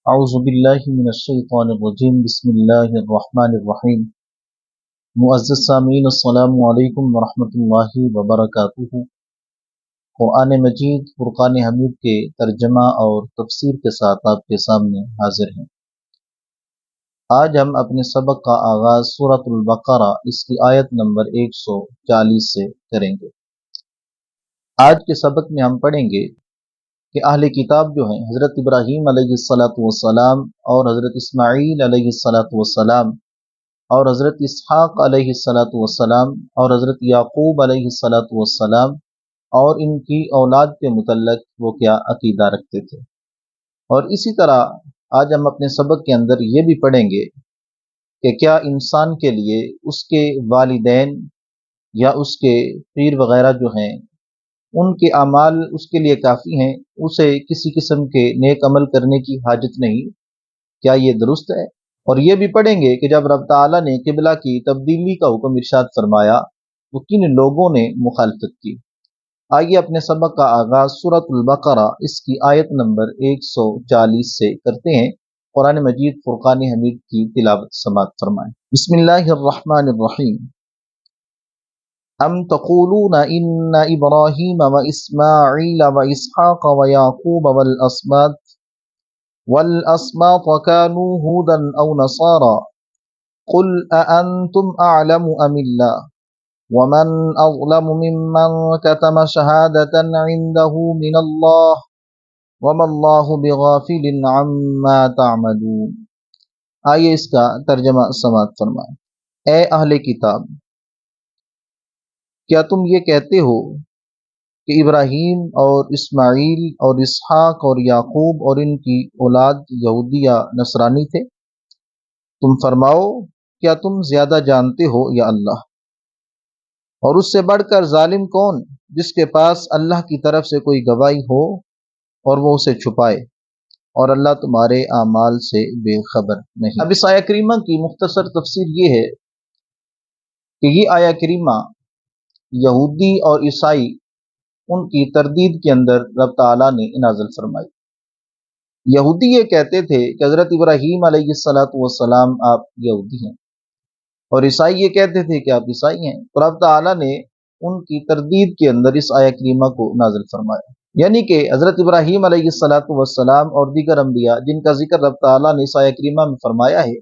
اعوذ باللہ من الشیطان الرجیم بسم اللہ الرحمن الرحیم معزز سامعین السلام علیکم ورحمۃ اللہ وبرکاتہ۔ قرآن مجید فرقان حمید کے ترجمہ اور تفسیر کے ساتھ آپ کے سامنے حاضر ہیں۔ آج ہم اپنے سبق کا آغاز سورۃ البقرہ اس کی آیت نمبر 140 سے کریں گے۔ آج کے سبق میں ہم پڑھیں گے کہ اہل کتاب جو ہیں حضرت ابراہیم علیہ السلام اور حضرت اسماعیل علیہ السلام اور حضرت اسحاق علیہ السلام اور حضرت یعقوب علیہ السلام اور ان کی اولاد کے متعلق وہ کیا عقیدہ رکھتے تھے۔ اور اسی طرح آج ہم اپنے سبق کے اندر یہ بھی پڑھیں گے کہ کیا انسان کے لیے اس کے والدین یا اس کے پیر وغیرہ جو ہیں ان کے اعمال اس کے لیے کافی ہیں، اسے کسی قسم کے نیک عمل کرنے کی حاجت نہیں، کیا یہ درست ہے؟ اور یہ بھی پڑھیں گے کہ جب رب تعالیٰ نے قبلہ کی تبدیلی کا حکم ارشاد فرمایا تو کن لوگوں نے مخالفت کی۔ آئیے اپنے سبق کا آغاز سورۃ البقرہ اس کی آیت نمبر 140 سے کرتے ہیں۔ قرآن مجید فرقان حمید کی تلاوت سماعت فرمائیں۔ بسم اللہ الرحمن الرحیم۔ ام تقولون ان ابراہیم و اسماعیل و اسحاق و یعقوب والاسباط كانوا هودا او نصارى قل أأنتم أعلم أم الله ومن أظلم ممن كتم شهادة عنده من الله وما الله بغافل عما تعملون۔ آئیے اس کا ترجمہ سماعت فرمائیں۔ اے اہل کتاب، کیا تم یہ کہتے ہو کہ ابراہیم اور اسماعیل اور اسحاق اور یعقوب اور ان کی اولاد یہودی یا نصرانی تھے؟ تم فرماؤ، کیا تم زیادہ جانتے ہو یا اللہ؟ اور اس سے بڑھ کر ظالم کون جس کے پاس اللہ کی طرف سے کوئی گواہی ہو اور وہ اسے چھپائے، اور اللہ تمہارے اعمال سے بے خبر نہیں۔ اب اس آیہ کریمہ کی مختصر تفسیر یہ ہے کہ یہ آیہ کریمہ یہودی اور عیسائی ان کی تردید کے اندر رب تعالیٰ نے نازل فرمائی۔ یہودی یہ کہتے تھے کہ حضرت ابراہیم علیہ السلام آپ یہودی ہیں، اور عیسائی یہ کہتے تھے کہ آپ عیسائی ہیں۔ تو رب تعالیٰ نے ان کی تردید کے اندر اس آیہ کریمہ کو نازل فرمایا، یعنی کہ حضرت ابراہیم علیہ السلام اور دیگر انبیاء جن کا ذکر رب تعالیٰ نے اس آیہ کریمہ میں فرمایا ہے،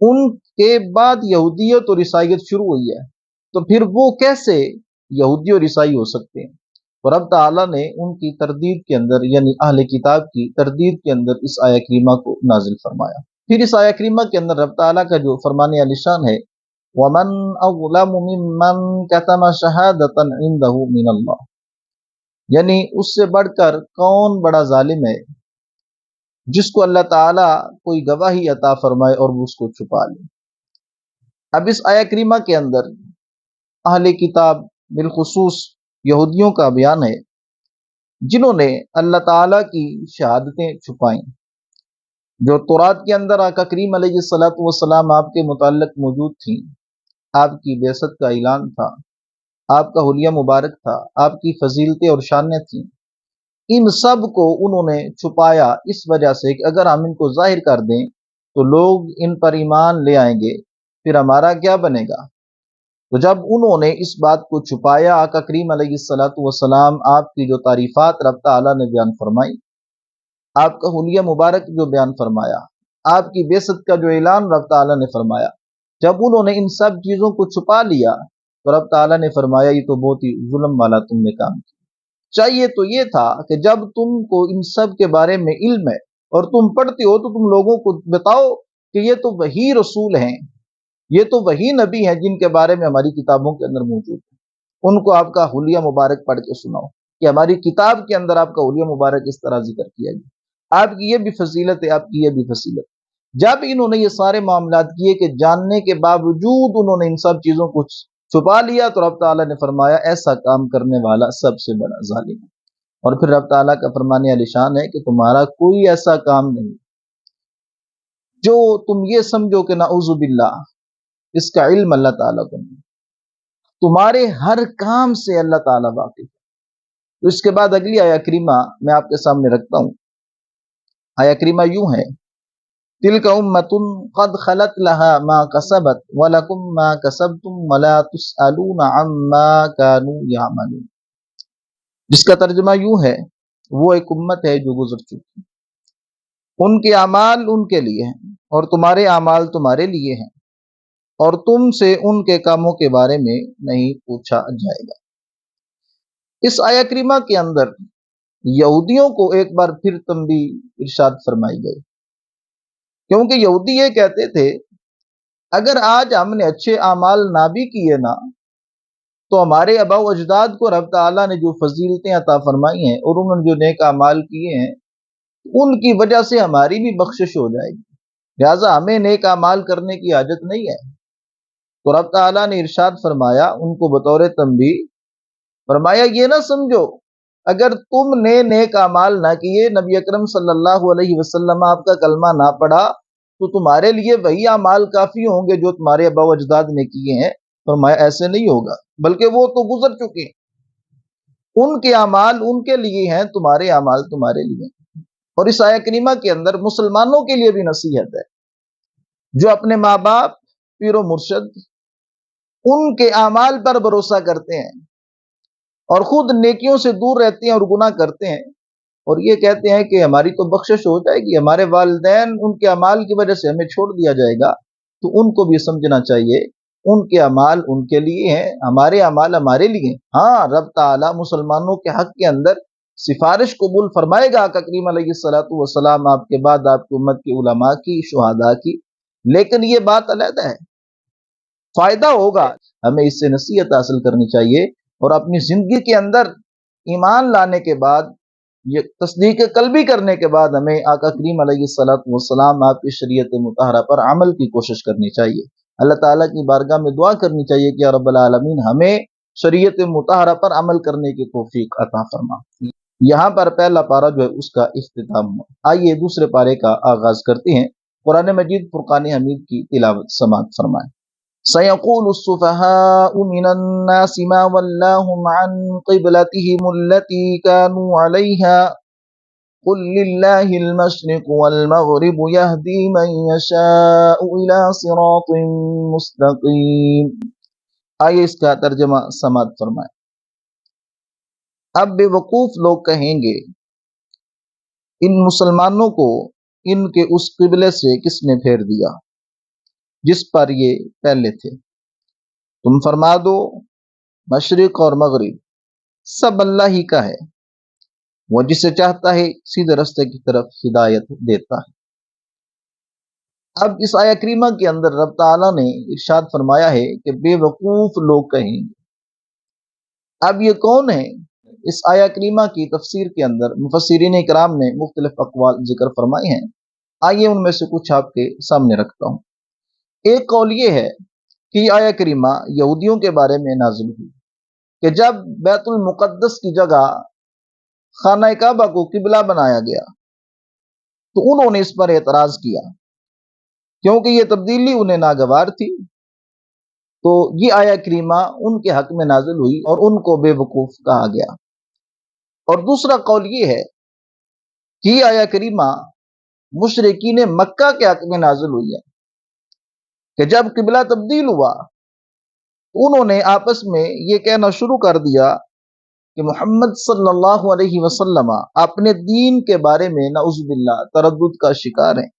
ان کے بعد یہودیت اور عیسائیت شروع ہوئی ہے، تو پھر وہ کیسے یہودی اور عیسائی ہو سکتے ہیں؟ تو رب تعالیٰ نے ان کی تردید کے اندر یعنی اہل کتاب کی تردید کے اندر اس آیہ کریمہ کو نازل فرمایا۔ پھر اس آیہ کریمہ کے اندر رب تعالیٰ کا جو فرمان عالی شان ہے، وَمَنْ أَظْلَمُ مِمَّنْ كَتَمَ شَهَادَةً عِنْدَهُ مِنَ اللَّهِ، یعنی اس سے بڑھ کر کون بڑا ظالم ہے جس کو اللہ تعالیٰ کوئی گواہی عطا فرمائے اور وہ اس کو چھپا لے۔ اب اس آیہ کریمہ کے اندر اہل کتاب بالخصوص یہودیوں کا بیان ہے جنہوں نے اللہ تعالیٰ کی شہادتیں چھپائیں، جو تورات کے اندر آقا کریم علیہ السلام آپ کے متعلق موجود تھیں، آپ کی بعثت کا اعلان تھا، آپ کا حلیہ مبارک تھا، آپ کی فضیلتیں اور شانیں تھیں، ان سب کو انہوں نے چھپایا اس وجہ سے کہ اگر ہم ان کو ظاہر کر دیں تو لوگ ان پر ایمان لے آئیں گے، پھر ہمارا کیا بنے گا؟ تو جب انہوں نے اس بات کو چھپایا، آقا کریم علیہ السلام آپ کی جو تعریفات رب تعالیٰ نے بیان فرمائی، آپ کا حلیہ مبارک جو بیان فرمایا، آپ کی بعثت کا جو اعلان رب تعالیٰ نے فرمایا، جب انہوں نے ان سب چیزوں کو چھپا لیا تو رب تعالیٰ نے فرمایا یہ تو بہت ہی ظلم والا تم نے کام کیا۔ چاہیے تو یہ تھا کہ جب تم کو ان سب کے بارے میں علم ہے اور تم پڑھتے ہو تو تم لوگوں کو بتاؤ کہ یہ تو وہی رسول ہیں، یہ تو وہی نبی ہیں جن کے بارے میں ہماری کتابوں کے اندر موجود ہیں، ان کو آپ کا حلیہ مبارک پڑھ کے سناؤ کہ ہماری کتاب کے اندر آپ کا حلیہ مبارک اس طرح ذکر کیا گیا، آپ کی یہ بھی فضیلت ہے، آپ کی یہ بھی فضیلت۔ جب انہوں نے یہ سارے معاملات کیے کہ جاننے کے باوجود انہوں نے ان سب چیزوں کو چھپا لیا، تو رب تعالیٰ نے فرمایا ایسا کام کرنے والا سب سے بڑا ظالم ہے۔ اور پھر رب تعالیٰ کا فرمان عالی شان ہے کہ تمہارا کوئی ایسا کام نہیں جو تم یہ سمجھو کہ نعوذ باللہ اس کا علم اللہ تعالیٰ کو نہیں، تمہارے ہر کام سے اللہ تعالیٰ واقف ہے۔ تو اس کے بعد اگلی آیہ کریمہ میں آپ کے سامنے رکھتا ہوں آیا کریمہ یوں ہے، تلک امۃ قد خلت لها ما کسبت ولکم ما کسبتم ولا تسألون عما كانوا يعملون، جس کا ترجمہ یوں ہے، وہ ایک امت ہے جو گزر چکی، ان کے اعمال ان کے لیے ہیں اور تمہارے اعمال تمہارے لیے ہیں، اور تم سے ان کے کاموں کے بارے میں نہیں پوچھا جائے گا۔ اس آیہ کریمہ کے اندر یہودیوں کو ایک بار پھر تنبیہ ارشاد فرمائی گئی، کیونکہ یہودی یہ کہتے تھے اگر آج ہم نے اچھے اعمال نہ بھی کیے نا، تو ہمارے آباء و اجداد کو رب تعالیٰ نے جو فضیلتیں عطا فرمائی ہیں اور انہوں نے جو نیک اعمال کیے ہیں، ان کی وجہ سے ہماری بھی بخشش ہو جائے گی، لہٰذا ہمیں نیک اعمال کرنے کی حاجت نہیں ہے۔ تو رب تعالیٰ نے ارشاد فرمایا ان کو بطور تنبیہ، فرمایا یہ نہ سمجھو اگر تم نے نیک اعمال نہ کیے، نبی اکرم صلی اللہ علیہ وسلم آپ کا کلمہ نہ پڑھا، تو تمہارے لیے وہی اعمال کافی ہوں گے جو تمہارے آباء و اجداد نے کیے ہیں۔ فرمایا ایسے نہیں ہوگا، بلکہ وہ تو گزر چکے، ان کے اعمال ان کے لیے ہیں، تمہارے اعمال تمہارے لیے ہیں۔ اور اس آیہ کریمہ کے اندر مسلمانوں کے لیے بھی نصیحت ہے، جو اپنے ماں باپ، پیر و مرشد، ان کے اعمال پر بھروسہ کرتے ہیں اور خود نیکیوں سے دور رہتے ہیں اور گناہ کرتے ہیں، اور یہ کہتے ہیں کہ ہماری تو بخشش ہو جائے گی، ہمارے والدین ان کے اعمال کی وجہ سے ہمیں چھوڑ دیا جائے گا، تو ان کو بھی سمجھنا چاہیے ان کے اعمال ان کے لیے ہیں، ہمارے اعمال ہمارے لیے ہیں۔ ہاں، رب تعالیٰ مسلمانوں کے حق کے اندر سفارش قبول فرمائے گا آقا کریم علیہ الصلوۃ والسلام آپ کے بعد آپ کی امت کی علماء کی، شہداء کی، لیکن یہ بات علیحدہ ہے، فائدہ ہوگا، ہمیں اس سے نصیحت حاصل کرنی چاہیے، اور اپنی زندگی کے اندر ایمان لانے کے بعد، یہ تصدیق قلبی کرنے کے بعد ہمیں آقا کریم علیہ الصلوۃ والسلام آپ کی شریعت مطہرہ پر عمل کی کوشش کرنی چاہیے۔ اللہ تعالیٰ کی بارگاہ میں دعا کرنی چاہیے کہ یا رب العالمین ہمیں شریعت مطہرہ پر عمل کرنے کی توفیق عطا فرما۔ یہاں پر پہلا پارہ جو ہے اس کا اختتام ہوا۔ آئیے دوسرے پارے کا آغاز کرتے ہیں۔ قرآن مجید فرقان حمید کی تلاوت سماعت فرمائیں۔ سَيَقُولُ السُّفَهَاءُ مِنَ النَّاسِ مَا وَلَّاهُمْ عَنْ قِبْلَتِهِمُ الَّتِي كَانُوا عَلَيْهَا قُلْ لِلَّهِ الْمَشْرِقُ وَالْمَغْرِبُ يَهْدِي مَن يَشَاءُ إِلَى صِرَاطٍ مُسْتَقِيمٍ۔ آئیے اس کا ترجمہ سماعت فرمائیں۔ اب بے وقوف لوگ کہیں گے ان مسلمانوں کو ان کے اس قبلے سے کس نے پھیر دیا جس پر یہ پہلے تھے؟ تم فرما دو مشرق اور مغرب سب اللہ ہی کا ہے، وہ جسے چاہتا ہے سیدھے راستے کی طرف ہدایت دیتا ہے۔ اب اس آیہ کریمہ کے اندر رب تعالیٰ نے ارشاد فرمایا ہے کہ بے وقوف لوگ کہیں گے۔ اب یہ کون ہے؟ اس آیہ کریمہ کی تفسیر کے اندر مفسرین کرام نے مختلف اقوال ذکر فرمائے ہیں، آئیے ان میں سے کچھ آپ کے سامنے رکھتا ہوں۔ ایک قول یہ ہے کہ یہ آیہ کریمہ یہودیوں کے بارے میں نازل ہوئی کہ جب بیت المقدس کی جگہ خانہ کعبہ کو قبلہ بنایا گیا تو انہوں نے اس پر اعتراض کیا، کیونکہ یہ تبدیلی انہیں ناگوار تھی، تو یہ آیہ کریمہ ان کے حق میں نازل ہوئی اور ان کو بے وقوف کہا گیا۔ اور دوسرا قول یہ ہے کہ یہ آیہ کریمہ مشرکین مکہ کے حق میں نازل ہوئی ہے کہ جب قبلہ تبدیل ہوا انہوں نے آپس میں یہ کہنا شروع کر دیا کہ محمد صلی اللہ علیہ وسلم اپنے دین کے بارے میں نعوذ باللہ تردد کا شکار ہیں،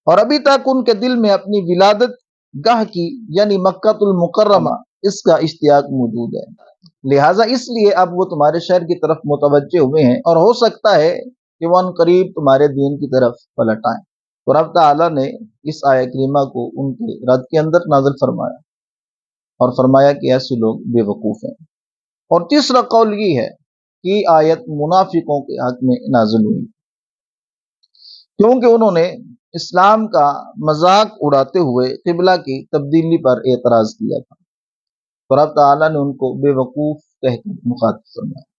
اور ابھی تک ان کے دل میں اپنی ولادت گاہ کی یعنی مکہ المکرمہ اس کا اشتیاق موجود ہے، لہٰذا اس لیے اب وہ تمہارے شہر کی طرف متوجہ ہوئے ہیں اور ہو سکتا ہے کہ وہ ان قریب تمہارے دین کی طرف پلٹ آئیں۔ تو رب تعالیٰ نے اس آیہ کریمہ کو ان کے رد کے اندر نازل فرمایا اور فرمایا کہ ایسے لوگ بے وقوف ہیں۔ اور تیسرا قول یہ ہے کہ آیت منافقوں کے حق میں نازل ہوئی، کیونکہ انہوں نے اسلام کا مذاق اڑاتے ہوئے قبلہ کی تبدیلی پر اعتراض کیا تھا، تو رب تعالیٰ نے ان کو بے وقوف کہہ کر مخاطب فرمایا۔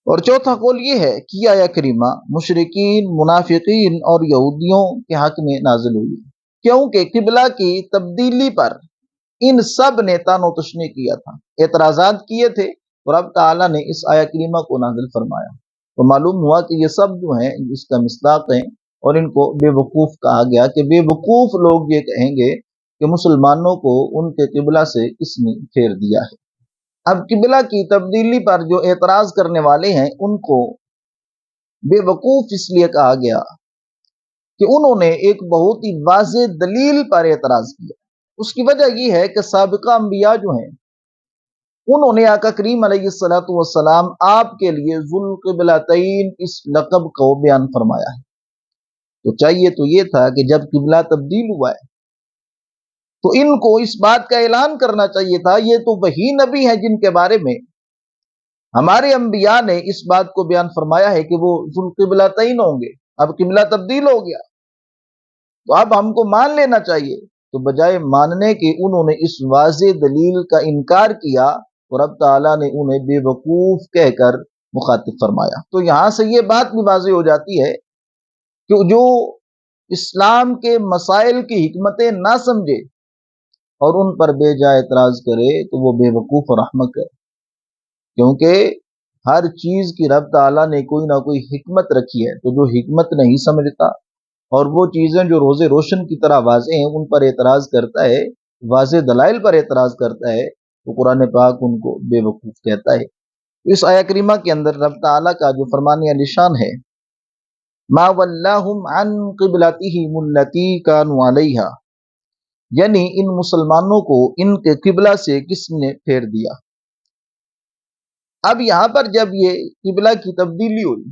اور چوتھا قول یہ ہے کہ یہ آیہ کریمہ مشرکین، منافقین اور یہودیوں کے حق میں نازل ہوئی، کیونکہ قبلہ کی تبدیلی پر ان سب نے تان و تشنیع کیا تھا، اعتراضات کیے تھے، اور رب تعالیٰ نے اس آیہ کریمہ کو نازل فرمایا۔ تو معلوم ہوا کہ یہ سب جو ہیں اس کا مصداق ہیں، اور ان کو بے وقوف کہا گیا کہ بے وقوف لوگ یہ کہیں گے کہ مسلمانوں کو ان کے قبلہ سے کس نے پھیر دیا ہے۔ اب قبلہ کی تبدیلی پر جو اعتراض کرنے والے ہیں ان کو بے وقوف اس لیے کہا گیا کہ انہوں نے ایک بہت ہی واضح دلیل پر اعتراض کیا۔ اس کی وجہ یہ ہے کہ سابقہ انبیاء جو ہیں انہوں نے آقا کریم علیہ الصلوۃ والسلام آپ کے لیے ذوالقبلتین اس لقب کو بیان فرمایا ہے۔ تو چاہیے تو یہ تھا کہ جب قبلہ تبدیل ہوا ہے تو ان کو اس بات کا اعلان کرنا چاہیے تھا، یہ تو وہی نبی ہیں جن کے بارے میں ہمارے انبیاء نے اس بات کو بیان فرمایا ہے کہ وہ ذوالقبلتین ہوں گے۔ اب قبلہ تبدیل ہو گیا تو اب ہم کو مان لینا چاہیے، تو بجائے ماننے کے انہوں نے اس واضح دلیل کا انکار کیا اور رب تعالیٰ نے انہیں بے وقوف کہہ کر مخاطب فرمایا۔ تو یہاں سے یہ بات بھی واضح ہو جاتی ہے کہ جو اسلام کے مسائل کی حکمتیں نہ سمجھے اور ان پر بے جا اعتراض کرے تو وہ بے وقوف اور احمق ہے، کیونکہ ہر چیز کی رب تعالیٰ نے کوئی نہ کوئی حکمت رکھی ہے، تو جو حکمت نہیں سمجھتا اور وہ چیزیں جو روز روشن کی طرح واضح ہیں ان پر اعتراض کرتا ہے، واضح دلائل پر اعتراض کرتا ہے، تو قرآن پاک ان کو بے وقوف کہتا ہے۔ اس آیہ کریمہ کے اندر رب تعالیٰ کا جو فرمان نشان ہے ما ولاہم عن قبلتہم التی کانوا علیہا، یعنی ان مسلمانوں کو ان کے قبلہ سے کس نے پھیر دیا۔ اب یہاں پر جب یہ قبلہ کی تبدیلی ہوئی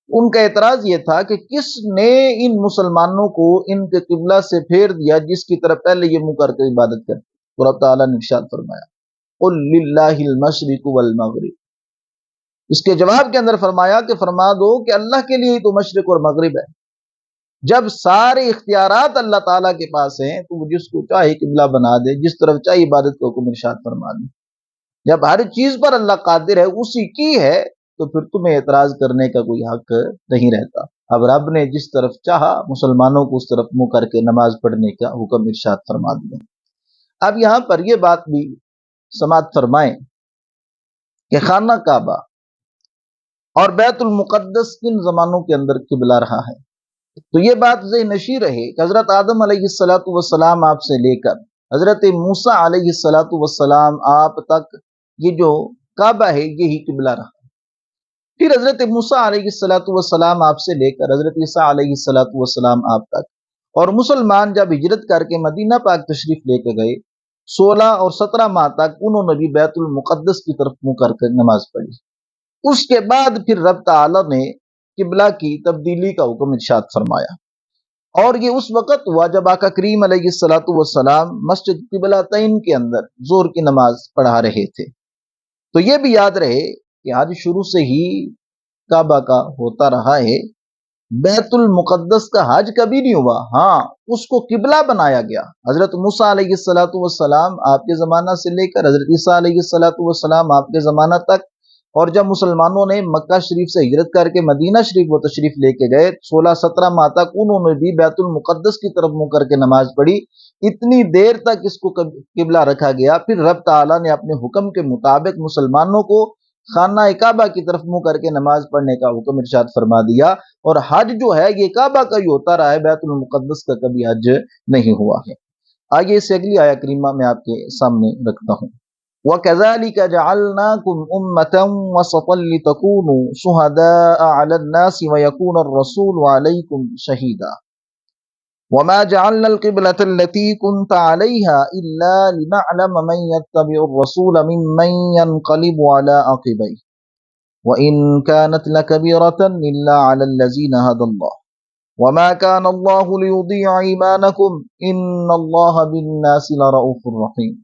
ان کا اعتراض یہ تھا کہ کس نے ان مسلمانوں کو ان کے قبلہ سے پھیر دیا جس کی طرف پہلے یہ منہ کر کے عبادت کرتے۔ تو رب تعالیٰ نے ارشاد فرمایا قل للہ المشرق والمغرب، اس کے جواب کے اندر فرمایا کہ فرما دو کہ اللہ کے لیے ہی تو مشرق اور مغرب ہے۔ جب سارے اختیارات اللہ تعالیٰ کے پاس ہیں تو وہ جس کو چاہے قبلہ بنا دے، جس طرف چاہے عبادت کا حکم ارشاد فرما دے۔ جب ہر چیز پر اللہ قادر ہے، اسی کی ہے، تو پھر تمہیں اعتراض کرنے کا کوئی حق نہیں رہتا۔ اب رب نے جس طرف چاہا مسلمانوں کو اس طرف منہ کر کے نماز پڑھنے کا حکم ارشاد فرما دیا۔ اب یہاں پر یہ بات بھی سماعت فرمائیں کہ خانہ کعبہ اور بیت المقدس کن زمانوں کے اندر قبلہ رہا ہے، تو یہ بات ذہن نشین رہے کہ حضرت آدم علیہ السلام آپ سے لے کر حضرت موسیٰ علیہ السلام آپ تک یہ جو کعبہ ہے یہی قبلہ رہا۔ پھر حضرت موسیٰ علیہ السلام آپ سے لے کر حضرت عیسیٰ علیہ السلام آپ تک، اور مسلمان جب ہجرت کر کے مدینہ پاک تشریف لے کے گئے 16 اور 17 ماہ تک انہوں نے بھی بیت المقدس کی طرف منہ کر کے نماز پڑھی۔ اس کے بعد پھر رب تعالیٰ نے قبلہ کی تبدیلی کا حکم ارشاد فرمایا، اور یہ اس وقت ہوا جب آقا کریم علیہ السلام مسجد قبلتین کے اندر ظہر کی نماز پڑھا رہے تھے۔ تو یہ بھی یاد رہے کہ حج شروع سے ہی کعبہ کا ہوتا رہا ہے، بیت المقدس کا حج کبھی نہیں ہوا، ہاں اس کو قبلہ بنایا گیا۔ حضرت موسیٰ علیہ السلام آپ کے زمانہ سے لے کر حضرت عیسیٰ علیہ السلام آپ کے زمانہ تک، اور جب مسلمانوں نے مکہ شریف سے ہجرت کر کے مدینہ شریف وہ تشریف لے کے گئے 16-17 ماہ تک انہوں نے بھی بیت المقدس کی طرف منہ کر کے نماز پڑھی۔ اتنی دیر تک اس کو قبلہ رکھا گیا، پھر رب تعالیٰ نے اپنے حکم کے مطابق مسلمانوں کو خانہ کعبہ کی طرف منہ کر کے نماز پڑھنے کا حکم ارشاد فرما دیا، اور حج جو ہے یہ کعبہ کا ہی ہوتا رہا ہے، بیت المقدس کا کبھی حج نہیں ہوا ہے۔ آئیے اس سے اگلی آیہ کریمہ میں آپ کے سامنے رکھتا ہوں۔ وَكَذَلِكَ جَعَلْنَاكُمْ أُمَّةً وَسَطًا لِتَكُونُوا شُهَدَاءَ عَلَى النَّاسِ وَيَكُونَ الرَّسُولُ عَلَيْكُمْ شَهِيدًا وَمَا جَعَلْنَا الْقِبْلَةَ الَّتِي كُنْتَ عَلَيْهَا إِلَّا لِنَعْلَمَ مَن يَتَّبِعُ الرَّسُولَ مِمَّن يَنقَلِبُ عَلَى عَقِبَيْهِ وَإِن كَانَتْ لَكَبِيرَةً إِلَّا عَلَى الَّذِينَ هَدَى اللَّهُ وَمَا كَانَ اللَّهُ لِيُضِيعَ إِيمَانَكُمْ إِنَّ اللَّهَ بِالنَّاسِ لَرَءُوفٌ رَحِيمٌ۔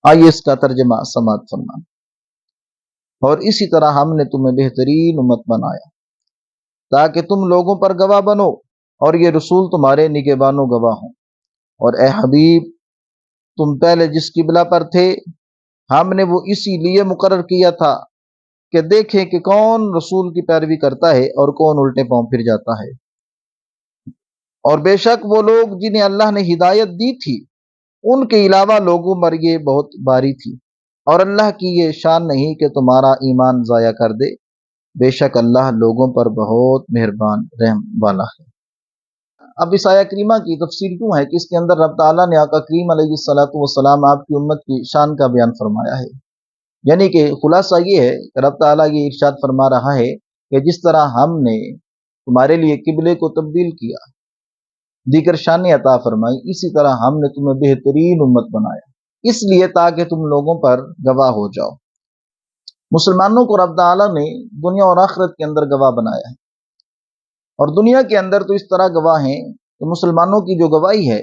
آئیے اس کا ترجمہ سماعت فرما۔ اور اسی طرح ہم نے تمہیں بہترین امت بنایا تاکہ تم لوگوں پر گواہ بنو، اور یہ رسول تمہارے نگہبان و گواہ ہوں۔ اور اے حبیب تم پہلے جس قبلہ پر تھے ہم نے وہ اسی لیے مقرر کیا تھا کہ دیکھیں کہ کون رسول کی پیروی کرتا ہے اور کون الٹے پاؤں پھر جاتا ہے۔ اور بے شک وہ لوگ جنہیں اللہ نے ہدایت دی تھی ان کے علاوہ لوگوں پر یہ بہت باری تھی، اور اللہ کی یہ شان نہیں کہ تمہارا ایمان ضائع کر دے۔ بے شک اللہ لوگوں پر بہت مہربان رحم والا ہے۔ اب اس آیہ کریمہ کی تفسیر کیوں ہے کہ اس کے اندر رب تعالیٰ نے آقا کریم علیہ الصلوۃ والسلام آپ کی امت کی شان کا بیان فرمایا ہے، یعنی کہ خلاصہ یہ ہے کہ رب تعالیٰ یہ ارشاد فرما رہا ہے کہ جس طرح ہم نے تمہارے لیے قبلے کو تبدیل کیا، دیگر شانیں عطا فرمائی، اسی طرح ہم نے تمہیں بہترین امت بنایا، اس لیے تاکہ تم لوگوں پر گواہ ہو جاؤ۔ مسلمانوں کو رب تعالیٰ نے دنیا اور آخرت کے اندر گواہ بنایا ہے، اور دنیا کے اندر تو اس طرح گواہ ہیں کہ مسلمانوں کی جو گواہی ہے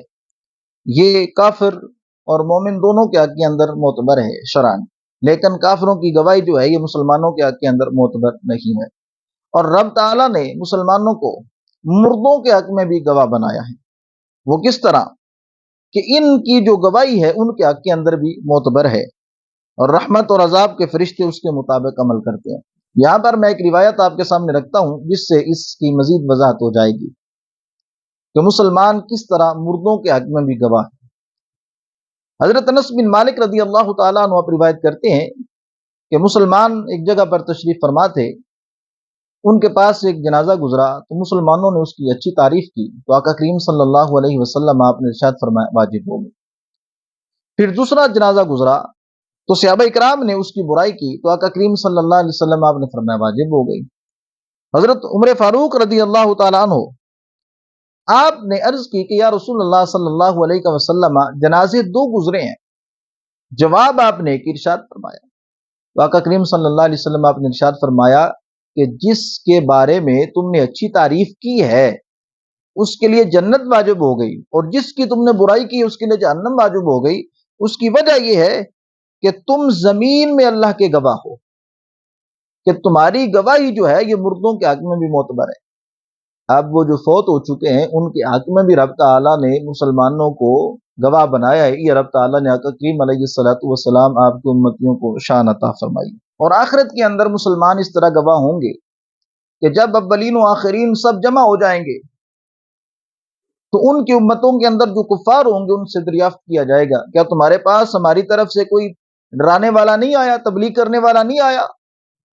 یہ کافر اور مومن دونوں کے حق کے اندر معتبر ہے شرعاً، لیکن کافروں کی گواہی جو ہے یہ مسلمانوں کے حق کے اندر معتبر نہیں ہے۔ اور رب تعالیٰ نے مسلمانوں کو مردوں کے حق میں بھی گواہ بنایا ہے، وہ کس طرح کہ ان کی جو گواہی ہے ان کے حق کے اندر بھی معتبر ہے، اور رحمت اور عذاب کے فرشتے اس کے مطابق عمل کرتے ہیں۔ یہاں پر میں ایک روایت آپ کے سامنے رکھتا ہوں جس سے اس کی مزید وضاحت ہو جائے گی کہ مسلمان کس طرح مردوں کے حق میں بھی گواہ ہے۔ حضرت انس بن مالک رضی اللہ تعالیٰ عنہ آپ روایت کرتے ہیں کہ مسلمان ایک جگہ پر تشریف فرما تھے، ان کے پاس ایک جنازہ گزرا تو مسلمانوں نے اس کی اچھی تعریف کی تو آقا کریم صلی اللہ علیہ وسلم آپ نے ارشاد فرمایا واجب ہو گئی۔ پھر دوسرا جنازہ گزرا تو صحابہ اکرام نے اس کی برائی کی تو آقا کریم صلی اللہ علیہ وسلم آپ نے فرمایا واجب ہو گئی۔ حضرت عمر فاروق رضی اللہ تعالیٰ عنہ آپ نے عرض کی کہ یا رسول اللہ صلی اللہ علیہ وسلم جنازے دو گزرے ہیں، جواب آپ نے ایک ارشاد فرمایا تو آقا کریم صلی اللہ علیہ وسلم آپ نے ارشاد فرمایا کہ جس کے بارے میں تم نے اچھی تعریف کی ہے اس کے لیے جنت واجب ہو گئی، اور جس کی تم نے برائی کی اس کے لیے جہنم واجب ہو گئی۔ اس کی وجہ یہ ہے کہ تم زمین میں اللہ کے گواہ ہو، کہ تمہاری گواہی جو ہے یہ مردوں کے حق میں بھی معتبر ہے۔ اب وہ جو فوت ہو چکے ہیں ان کے حق میں بھی رب تعالیٰ نے مسلمانوں کو گواہ بنایا ہے، یہ رب تعالیٰ نے آقا کریم علیہ الصلوۃ والسلام آپ کی امتیوں کو شان عطا فرمائی۔ اور آخرت کے اندر مسلمان اس طرح گواہ ہوں گے کہ جب اولین و آخرین سب جمع ہو جائیں گے تو ان کی امتوں کے اندر جو کفار ہوں گے ان سے دریافت کیا جائے گا کیا تمہارے پاس ہماری طرف سے کوئی ڈرانے والا نہیں آیا، تبلیغ کرنے والا نہیں آیا؟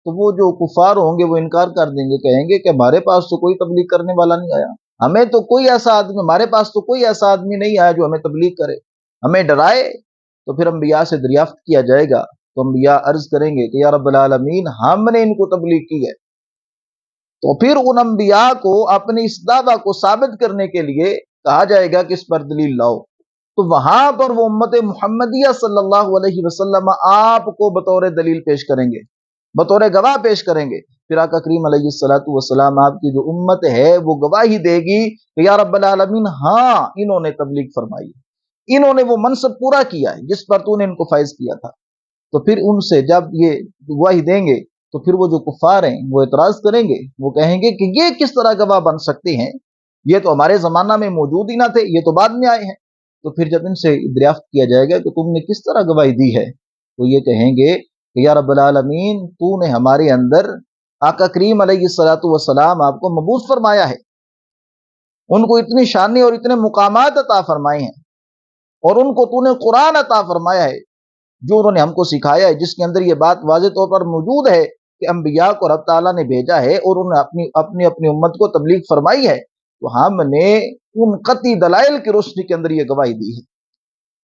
تو وہ جو کفار ہوں گے وہ انکار کر دیں گے، کہیں گے کہ ہمارے پاس تو کوئی تبلیغ کرنے والا نہیں آیا، ہمیں تو کوئی ایسا آدمی، ہمارے پاس تو کوئی ایسا آدمی نہیں آیا جو ہمیں تبلیغ کرے، ہمیں ڈرائے۔ تو پھر انبیاء سے دریافت کیا جائے گا تو انبیاء عرض کریں گے کہ یا رب العالمین ہم نے ان کو تبلیغ کی ہے۔ تو پھر ان انبیاء کو اپنے اس دعویٰ کو ثابت کرنے کے لیے کہا جائے گا کہ اس پر دلیل لاؤ، تو وہاں پر وہ امت محمدیہ صلی اللہ علیہ وسلم آپ کو بطور دلیل پیش کریں گے، بطور گواہ پیش کریں گے۔ پھر آقا کریم علیہ الصلوۃ والسلام آپ کی جو امت ہے وہ گواہی دے گی کہ یا رب العالمین ہاں انہوں نے تبلیغ فرمائی، انہوں نے وہ منصب پورا کیا ہے جس پر تو نے ان کو فائز کیا تھا۔ تو پھر ان سے جب یہ گواہی دیں گے تو پھر وہ جو کفار ہیں وہ اعتراض کریں گے، وہ کہیں گے کہ یہ کس طرح گواہ بن سکتے ہیں، یہ تو ہمارے زمانہ میں موجود ہی نہ تھے، یہ تو بعد میں آئے ہیں۔ تو پھر جب ان سے دریافت کیا جائے گا کہ تم نے کس طرح گواہی دی ہے تو یہ کہیں گے کہ یا رب العالمین تو نے ہمارے اندر آقا کریم علیہ الصلوۃ والسلام آپ کو مبعوث فرمایا ہے، ان کو اتنی شانیں اور اتنے مقامات عطا فرمائے ہیں، اور ان کو تو نے قرآن عطا فرمایا ہے جو انہوں نے ہم کو سکھایا ہے، جس کے اندر یہ بات واضح طور پر موجود ہے کہ انبیاء کو رب تعالیٰ نے بھیجا ہے اور انہوں نے اپنی امت کو تبلیغ فرمائی ہے، تو ہم نے ان قطعی دلائل کی روشنی کے اندر یہ گواہی دی ہے۔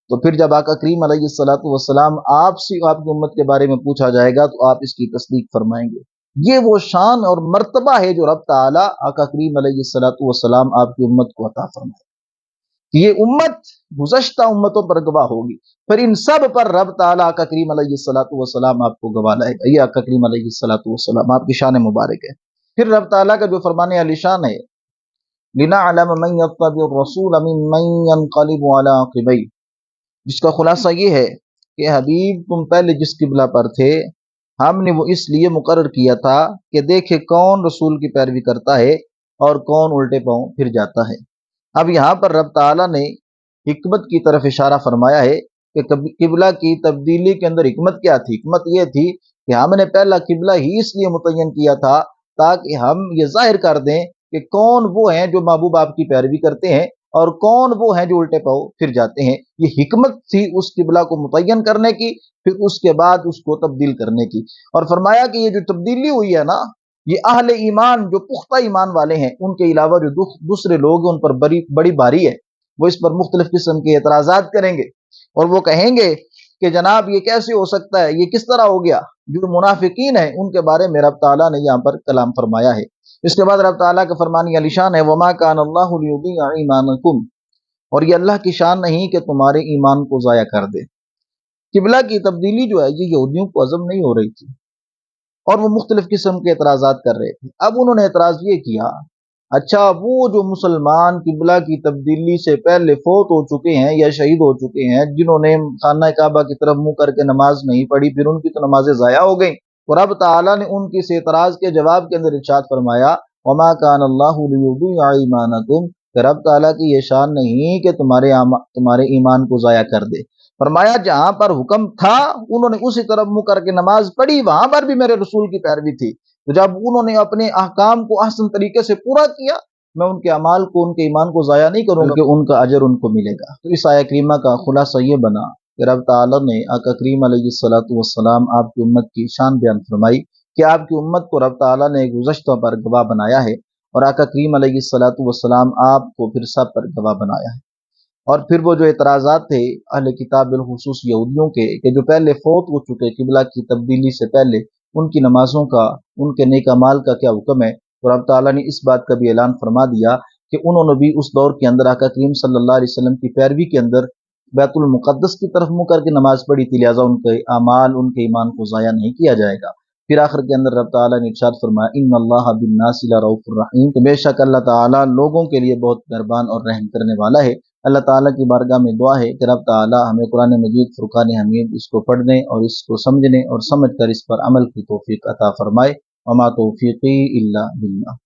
تو پھر جب آقا کریم علیہ الصلوۃ والسلام آپ سے آپ کی امت کے بارے میں پوچھا جائے گا تو آپ اس کی تصدیق فرمائیں گے۔ یہ وہ شان اور مرتبہ ہے جو رب تعالیٰ آقا کریم علیہ الصلوۃ والسلام آپ کی امت کو عطا فرمائے۔ یہ امت گزشتہ امتوں پر گواہ ہوگی، پھر ان سب پر رب تعالیٰ آقا کریم علیہ الصلوۃ والسلام آپ کو گواہ لائے گا۔ یہ آقا کریم علیہ الصلوۃ والسلام آپ کی شان مبارک ہے۔ پھر رب تعالیٰ کا جو فرمان علی شان ہے لِنَعْلَمَ مَن يَتَّبِعُ الرَّسُولَ مِمَّن يَنقَلِبُ عَلَىٰ عَقِبَيْهِ، جس کا خلاصہ یہ ہے کہ حبیب تم پہلے جس قبلہ پر تھے ہم نے وہ اس لیے مقرر کیا تھا کہ دیکھے کون رسول کی پیروی کرتا ہے اور کون الٹے پاؤں پھر جاتا ہے۔ اب یہاں پر رب تعالیٰ نے حکمت کی طرف اشارہ فرمایا ہے کہ قبلہ کی تبدیلی کے اندر حکمت کیا تھی؟ حکمت یہ تھی کہ ہم نے پہلا قبلہ ہی اس لیے متعین کیا تھا تاکہ ہم یہ ظاہر کر دیں کہ کون وہ ہیں جو محبوب آپ کی پیروی کرتے ہیں اور کون وہ ہیں جو الٹے پاؤں پھر جاتے ہیں۔ یہ حکمت تھی اس قبلہ کو متعین کرنے کی، پھر اس کے بعد اس کو تبدیل کرنے کی۔ اور فرمایا کہ یہ جو تبدیلی ہوئی ہے نا یہ اہل ایمان جو پختہ ایمان والے ہیں، ان کے علاوہ جو دوسرے لوگ ہیں ان پر بڑی باری ہے، وہ اس پر مختلف قسم کے اعتراضات کریں گے اور وہ کہیں گے کہ جناب یہ کیسے ہو سکتا ہے، یہ کس طرح ہو گیا۔ جو منافقین ہیں ان کے بارے میں رب تعالیٰ نے یہاں پر کلام فرمایا ہے۔ اس کے بعد رب تعالیٰ کا فرمان علی شان ہے وما کان اللہ لیضیع ایمانکم، اور یہ اللہ کی شان نہیں کہ تمہارے ایمان کو ضائع کر دے۔ قبلہ کی تبدیلی جو ہے یہ یہودیوں کو ہضم نہیں ہو رہی تھی اور وہ مختلف قسم کے اعتراضات کر رہے تھے۔ اب انہوں نے اعتراض یہ کیا، اچھا وہ جو مسلمان قبلہ کی تبدیلی سے پہلے فوت ہو چکے ہیں یا شہید ہو چکے ہیں، جنہوں نے خانہ کعبہ کی طرف منہ کر کے نماز نہیں پڑھی، پھر ان کی تو نمازیں ضائع ہو گئیں، اور رب تعالیٰ نے ان کے اعتراض کے جواب کے اندر ارشاد فرمایا وما کان اللہ لیضیع ایمانکم، کہ رب تعالیٰ کی یہ شان نہیں کہ تمہارے ایمان کو ضائع کر دے۔ فرمایا جہاں پر حکم تھا انہوں نے اسی طرف منہ کر کے نماز پڑھی، وہاں پر بھی میرے رسول کی پیروی تھی، تو جب انہوں نے اپنے احکام کو احسن طریقے سے پورا کیا، میں ان کے اعمال کو، ان کے ایمان کو ضائع نہیں کروں گا، بلکہ ان کا اجر ان کو ملے گا۔ تو اس آیہ کریمہ کا خلاصہ یہ بنا کہ رب تعالیٰ نے آقا کریم علیہ السلام آپ کی امت کی شان بیان فرمائی کہ آپ کی امت کو رب تعالیٰ نے گزشتہ پر گواہ بنایا ہے، اور آقا کریم علیہ السلام آپ کو پھر سب پر گواہ بنایا ہے۔ اور پھر وہ جو اعتراضات تھے اہل کتاب بالخصوص یہودیوں کے کہ جو پہلے فوت ہو چکے قبلہ کی تبدیلی سے پہلے، ان کی نمازوں کا، ان کے نیک اعمال کا کیا حکم ہے، اور رب تعالیٰ نے اس بات کا بھی اعلان فرما دیا کہ انہوں نے بھی اس دور کے اندر آقا کریم صلی اللہ علیہ وسلم کی پیروی کے اندر بیت المقدس کی طرف منہ کر کے نماز پڑھی تھی، لہٰذا ان کے اعمال، ان کے ایمان کو ضائع نہیں کیا جائے گا۔ پھر آخر کے اندر رب تعالیٰ نے ارشاد فرمایا ان اللہ بالناس لرؤوف الرحیم، کہ بے شک اللہ تعالیٰ لوگوں کے لیے بہت مہربان اور رحم کرنے والا ہے۔ اللہ تعالیٰ کی بارگاہ میں دعا ہے کہ رب تعالیٰ ہمیں قرآن مجید فرقان حمید اس کو پڑھنے اور اس کو سمجھنے اور سمجھ کر اس پر عمل کی توفیق عطا فرمائے۔ وما توفیقی الا باللہ۔